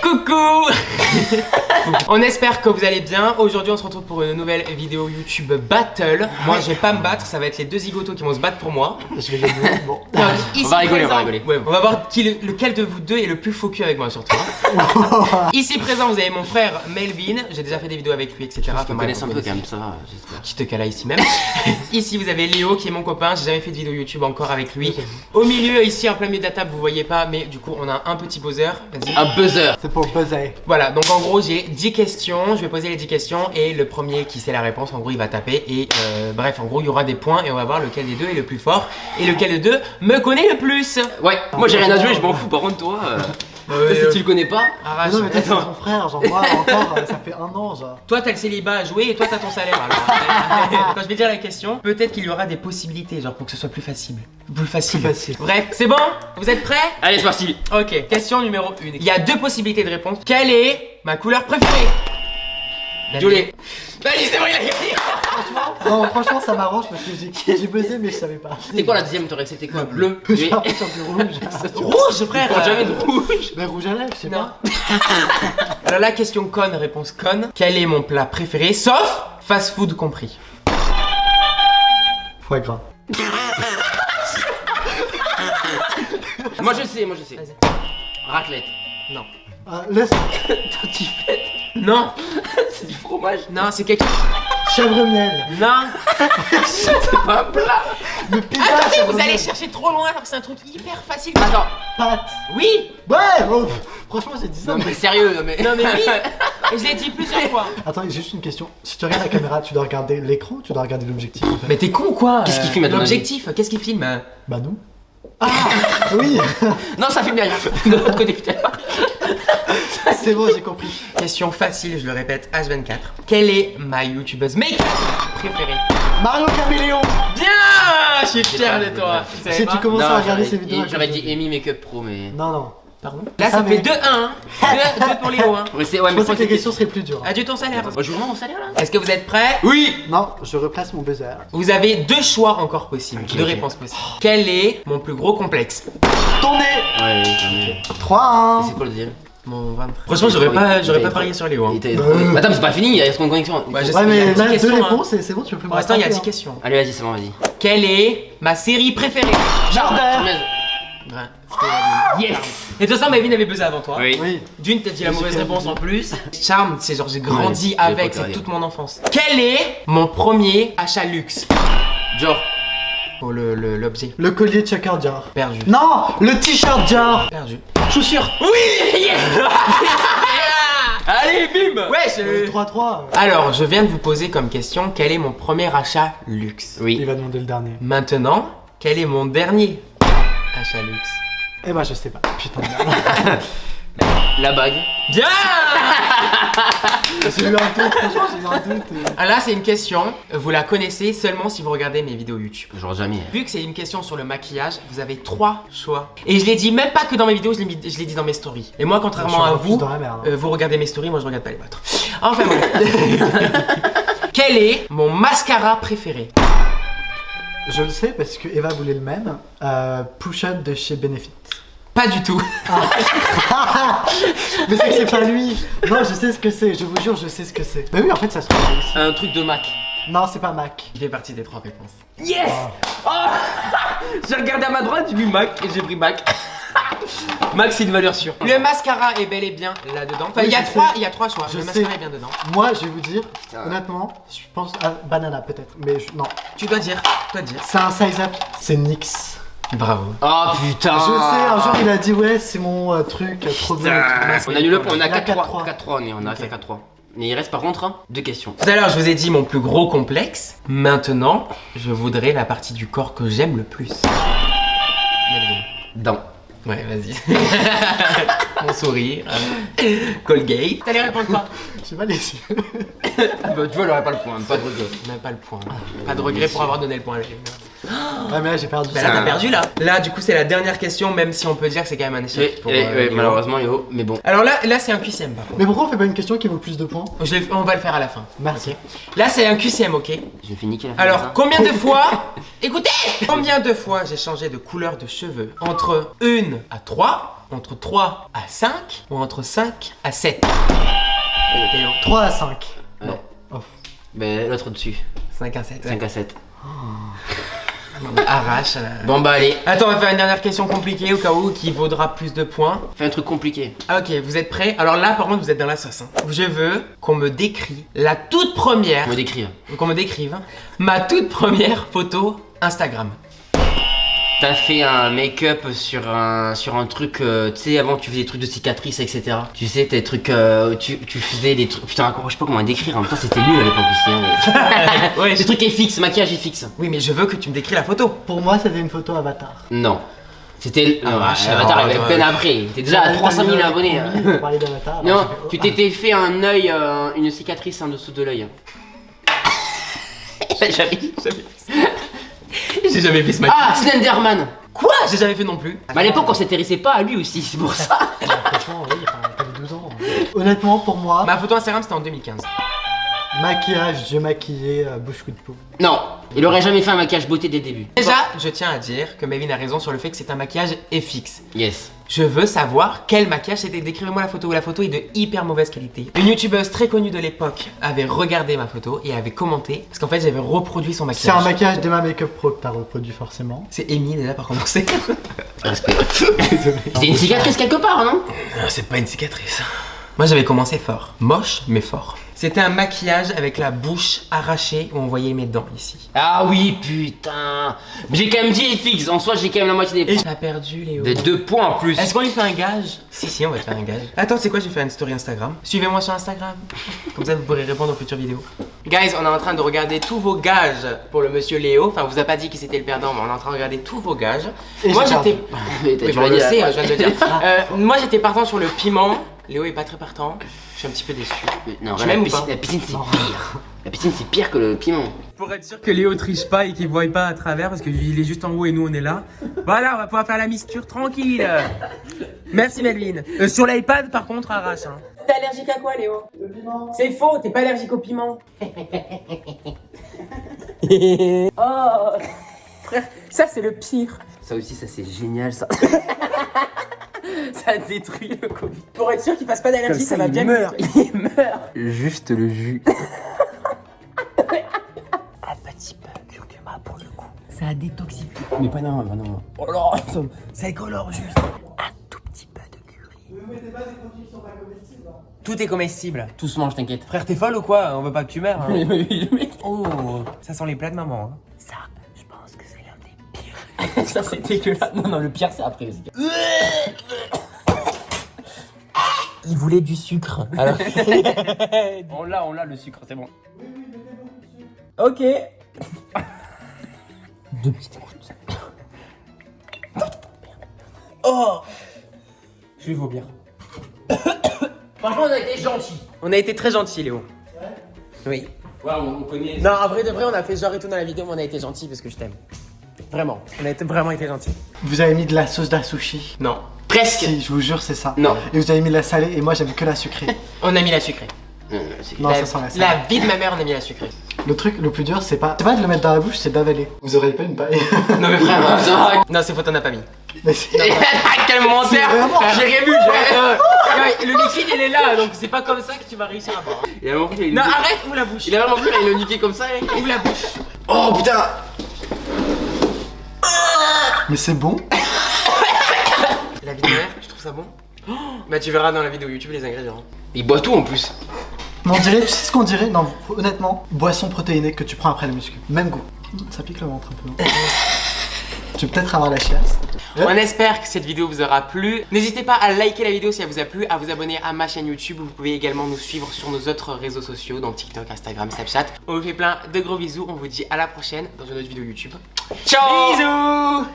Coucou. On espère que vous allez bien. Aujourd'hui on se retrouve pour une nouvelle vidéo YouTube Battle. Moi je vais pas me battre, ça va être les deux zigotos qui vont se battre pour moi. Je vais gagner, bon. Non, On va rigoler, on va rigoler. Ouais, on va voir lequel de vous deux est le plus faux cul avec moi surtout. Ici présent vous avez mon frère Melvin, j'ai déjà fait des vidéos avec lui etc. Je me connais un peu quand même, ça va, j'espère. Qui te cala ici même. Ici vous avez Léo qui est mon copain, j'ai jamais fait de vidéo YouTube encore avec lui. Au milieu ici en plein milieu de la table vous voyez pas mais du coup on a un petit buzzer. Vas-y. Un buzzer. C'est pour buzzer. Voilà, donc en gros j'ai 10 questions, je vais poser les 10 questions et le premier qui sait la réponse en gros il va taper et bref en gros il y aura des points et on va voir lequel des deux est le plus fort et lequel des deux me connaît le plus. Ouais, moi j'ai rien à jouer, je m'en fous. Par contre, toi, si tu le connais pas, arrache. Non mais toi c'est ton frère, genre moi encore ça fait un an genre. Toi t'as le célibat à jouer et toi t'as ton salaire alors. Quand je vais dire la question, peut-être qu'il y aura des possibilités genre pour que ce soit plus facile. Plus facile. Bref, c'est bon? Vous êtes prêts? allez c'est parti. Ok, question numéro 1. Il y a deux possibilités de réponse. Quelle est ma couleur préférée? Violet. Allez, c'est bon, il a gagné. Non franchement ça m'arrange parce que j'ai buzzé mais je savais pas. C'était quoi la deuxième? T'aurais accepté quoi? Bleu. Je suis parti sur du rouge. Rouge frère. Prends jamais de rouge. Mais rouge à lèvres, je sais Non. pas. Alors la question conne, réponse conne. Quel est mon plat préféré, sauf fast-food compris? Foie gras. Moi je sais. Vas-y. Raclette. Non. Laisse. Tartiflette. Non. C'est du fromage. Non, c'est quelque chose. Chèvre miel. Non. C'est pas un plat. Le pizza. Attendez, chèvre vous allez miel. chercher trop loin alors que c'est un truc hyper facile. Attends. Pâtes. Oui. Ouais oh, franchement j'ai dit ça. Non mais sérieux, non mais. Non mais oui. Et je l'ai dit plusieurs fois. Attends j'ai juste une question. Si tu regardes la caméra tu dois regarder l'écran ou tu dois regarder l'objectif en fait? Mais t'es con ou quoi? Qu'est-ce qu'il filme à ton L'objectif, qu'est-ce qu'il filme? Bah nous. Ah oui. Non ça filme rien. De l'autre côté putain. C'est bon j'ai compris. Question facile, je le répète, H24. Quelle est ma youtubeuse make préférée? Mario Caméléon. Bien. Je suis fier de toi. Tu savais Si pas? tu commences Non, à regarder j'aurais ces vidéos. j'aurais dit Amy Makeup Pro mais. Non. Pardon. Là ça Ah, fait mais- 2-1. 2 pour Léo. Hein. Ouais, Je mais pensais que les questions seraient plus dures. Adieu ton salaire. Moi je vous rends mon salaire là. Est-ce que vous êtes prêts? Oui. Non, je replace mon buzzer. Vous avez deux choix encore possibles, Ok, deux ok. réponses possibles. Quel est mon plus gros complexe? Ton nez. Ouais, j'en ai. 3-1. C'est quoi le deuxième? Mon 23. Franchement, j'aurais pas parié sur Léo. Hein. Attends, mais c'est pas fini, il reste mon connexion. Ouais, je sais, Ouais, il y a mais 10 là, deux questions, hein. réponses et c'est bon, tu peux plus me Pour l'instant, il y a 10 rattraper, questions. Allez, vas-y, c'est bon, vas-y. Quelle est ma série préférée? Jardin. Ouais. Yes. Et de toute façon, Melvin avait buzzé avant toi. Oui. Oui. D'une, t'as dit la J'ai mauvaise perdu. réponse en plus. Charme, c'est genre j'ai grandi Ouais, avec, j'ai pas c'est regardé. toute mon enfance. Quel est mon premier achat luxe? Genre. Oh, l'objet. Le collier de Chucker Jar. Perdu. Non, le t-shirt Jar. Perdu. Chaussures. Oui. Yes. Allez, bim. Ouais, je... 3-3. Alors, je viens de vous poser comme question quel est mon premier achat luxe. Il Oui. va demander le dernier. Maintenant, quel est mon dernier achat luxe? Eh bah, je sais pas. Putain de merde. La bague. Bien. J'ai eu un doute, franchement, j'ai eu un doute. Ah, là, c'est une question, vous la connaissez seulement si vous regardez mes vidéos YouTube. Genre jamais. Vu que c'est une question sur le maquillage, vous avez 3 choix. Et je l'ai dit même pas que dans mes vidéos, je l'ai dit dans mes stories. Et moi, contrairement à Je suis vous, dans la merde. vous regardez mes stories, moi je regarde pas les vôtres. Enfin bref. Quel est mon mascara préféré? Je le sais parce que Eva voulait le même. Push-up de chez Benefit. Pas du tout. Mais c'est que c'est pas lui. Non, je sais ce que c'est. Je vous jure, je sais ce que c'est. Bah oui, en fait, ça se trouve aussi. Un truc de Mac. Non, c'est pas Mac. Il fait partie des 3 réponses. Yes. Oh. J'ai regardé à ma droite, j'ai vu Mac et j'ai pris Mac. Mac, c'est une valeur sûre. Le mascara est bel et bien là-dedans. Enfin, Oui, il y a je 3 sais. il y a 3 choix. Je Le sais. mascara est bien dedans. Moi, je vais vous dire, honnêtement, je pense à Banana peut-être. Mais non. Tu dois dire. C'est un size-up. C'est NYX. Bravo. Oh putain. Je sais, un jour il a dit ouais, c'est mon truc trop bien. On a nul le point, on a Il y a 4-3. 4-3. 4-3, on a fait 4-3. Mais il reste par contre 2 questions. Tout à l'heure, je vous ai dit mon plus gros complexe. Maintenant, je voudrais la partie du corps que j'aime le plus. Melvin. Dents. Ouais, vas-y. Mon sourire. Colgate. T'allais répondre quoi? Je sais pas les yeux. Bah, tu vois, il aurait pas le point, pas de regret. Même pas le point. Pas de regret pour avoir donné le point à Melvin. Ouais, mais là j'ai perdu. Bah là, t'as perdu là. Là, du coup, c'est la dernière question, même si on peut dire que c'est quand même un échec. Pour, Léo. Malheureusement, Léo, mais bon. Alors là c'est un QCM par contre. Mais pourquoi on fait pas une question qui vaut plus de points? On va le faire à la fin. Merci. Ok. Là, c'est un QCM, ok? Je vais niquer la fin. Alors, combien de fois... Écoutez! Combien de fois j'ai changé de couleur de cheveux? Entre 1 à 3 entre 3 à 5 ou entre 5 à 7? 3 à 5. Ouais. Non. Oh. Ben l'autre dessus. 5 à 7. 5 à 7. Arrache. Bon bah allez, Attends, on va faire une dernière question compliquée au cas où qui vaudra plus de points. fais un truc compliqué. Ah, ok, vous êtes prêts? Alors là, par contre, vous êtes dans la sauce. Hein. Je veux qu'on me décrit la toute première. On va décrire. Qu'on me décrive ma toute première photo Instagram. T'as fait un make-up sur un truc, tu sais, avant tu faisais des trucs de cicatrices, etc. Tu sais, tes trucs, tu faisais des trucs, putain, je sais pas comment décrire, en même temps c'était nul à l'époque aussi. Hein, Ouais, des trucs FX, maquillage FX. Oui, mais je veux que tu me décris la photo. Pour moi, c'était une photo avatar. Non. C'était. Ah, Non, vache, Avatar alors, avait attends, peine après. T'es déjà à 300 000 abonnés. On parlait d'avatar. Non, alors j'ai tu fait, t'étais fait un œil, une cicatrice en dessous de l'œil. J'ai jamais fait ce Ah, Slenderman. Quoi? J'ai jamais fait non plus. Bah à l'époque on s'intéressait pas à lui aussi, c'est pour ça. Franchement, oui, enfin, t'avais 12 ans. Honnêtement, pour moi, Ma photo Instagram c'était en 2015. maquillage, j'ai maquillé, bouche coup de peau. Non, il aurait jamais fait un maquillage beauté dès le début. Déjà, je tiens à dire que Melvin a raison sur le fait que c'est un maquillage FX. Yes. Je veux savoir quel maquillage c'était. Décrivez-moi la photo. La photo est de hyper mauvaise qualité. Une youtubeuse très connue de l'époque avait regardé ma photo et avait commenté parce qu'en fait j'avais reproduit son C'est maquillage. un maquillage d'Emma Makeup Pro que t'as reproduit forcément. C'est Amy déjà par commencer. C'était une cicatrice quelque part, non? C'est pas une cicatrice. Moi j'avais commencé fort. Moche mais fort. C'était un maquillage avec la bouche arrachée où on voyait mes dents ici. Ah oui, putain. Mais j'ai quand même dit FX, en soi j'ai quand même la moitié des Et points. j'ai perdu Léo. De 2 points en plus. Est-ce qu'on lui fait un gage? Si, on va te faire un gage. Attends, c'est quoi? J'ai fait une story Instagram. Suivez-moi sur Instagram. Comme ça, vous pourrez répondre aux futures vidéos. Guys, on est en train de regarder tous vos gages pour le monsieur Léo. Enfin, on vous a pas dit qui c'était le perdant, mais on est en train de regarder tous vos gages. Et Moi, j'ai j'étais. Oui, Oui, tu bon, l'as on le dit, sait, là. je viens de le dire. Moi, j'étais partant sur le piment. Léo est pas très partant. Je suis un petit peu déçu. Non, Tu la m'aimes ou piscine, pas? la piscine c'est pire. La piscine c'est pire que le piment. Pour être sûr que Léo triche pas et qu'il voie pas à travers parce qu'il est juste en haut et nous on est là. Voilà, on va pouvoir faire la mixture tranquille. Merci Melvin. Sur l'iPad par contre arrache. Hein. T'es allergique à quoi Léo? Le piment. C'est faux, t'es pas allergique au piment. Oh frère, ça c'est le pire. Ça aussi, ça c'est génial ça. Ça détruit le Covid. Pour être sûr qu'il fasse pas d'allergie, Comme ça, ça va il bien. meurt. Il meurt. Juste le jus. Un petit peu de curcuma pour le coup. Ça a détoxifié. Mais pas non, non. Oh là, ça colore juste. Un tout petit peu de curry. Ne vous mettez pas des produits qui sont pas comestibles. Hein. Tout est comestible. Tout se mange, t'inquiète. Frère, t'es folle ou quoi? On veut pas que tu meurs. Hein. Oh, ça sent les plats de maman. Hein. Ça, je pense que c'est l'un des pires. Ça c'est dégueulasse. Non, le pire c'est après. Il voulait du sucre. Alors... On l'a le sucre, c'est bon. Ok. Deux petites gouttes. Oh, je vais vomir. Franchement, on a été gentils. On a été très gentils, Léo. Oui. Ouais, on connaît. Non, en vrai de vrai, on a fait genre et tout dans la vidéo, mais on a été gentils parce que je t'aime. Vraiment. On a vraiment été gentils. Vous avez mis de la sauce d'asushi. Non. Presque. Si, je vous jure, c'est ça. Non. Et vous avez mis de la salée et moi j'aime que la sucrée. On a mis la sucrée. Non, ça sent la salée. La vie de ma mère, on a mis la sucrée. Le truc le plus dur, c'est pas de le mettre dans la bouche, c'est d'avaler. Vous auriez pas une paille. Non, mais frère, ça va. Non, c'est faux, t'en as pas mis. Mais c'est- Quel menteur. C'est vraiment- J'ai revu, Le liquide, il est là, donc c'est pas comme ça que tu vas réussir à boire. Il a vraiment cru qu'il Non, allait le- arrête, ouvre la bouche. Il a vraiment cru qu'il allait le niquer comme ça. Ouvre la bouche. Oh putain. Mais c'est bon. La vie de ma mère, tu trouves ça bon? Bah, tu verras dans la vidéo YouTube les ingrédients. Il boit tout en plus. Mais on dirait, tu sais ce qu'on dirait? Non, honnêtement, boisson protéinée que tu prends après le muscu. Même goût. Ça pique le ventre un peu. Tu peux peut-être avoir la chiasse. On espère que cette vidéo vous aura plu. N'hésitez pas à liker la vidéo si elle vous a plu, à vous abonner à ma chaîne YouTube. Vous pouvez également nous suivre sur nos autres réseaux sociaux, donc TikTok, Instagram, Snapchat. On vous fait plein de gros bisous. On vous dit à la prochaine dans une autre vidéo YouTube. Ciao. Bisous.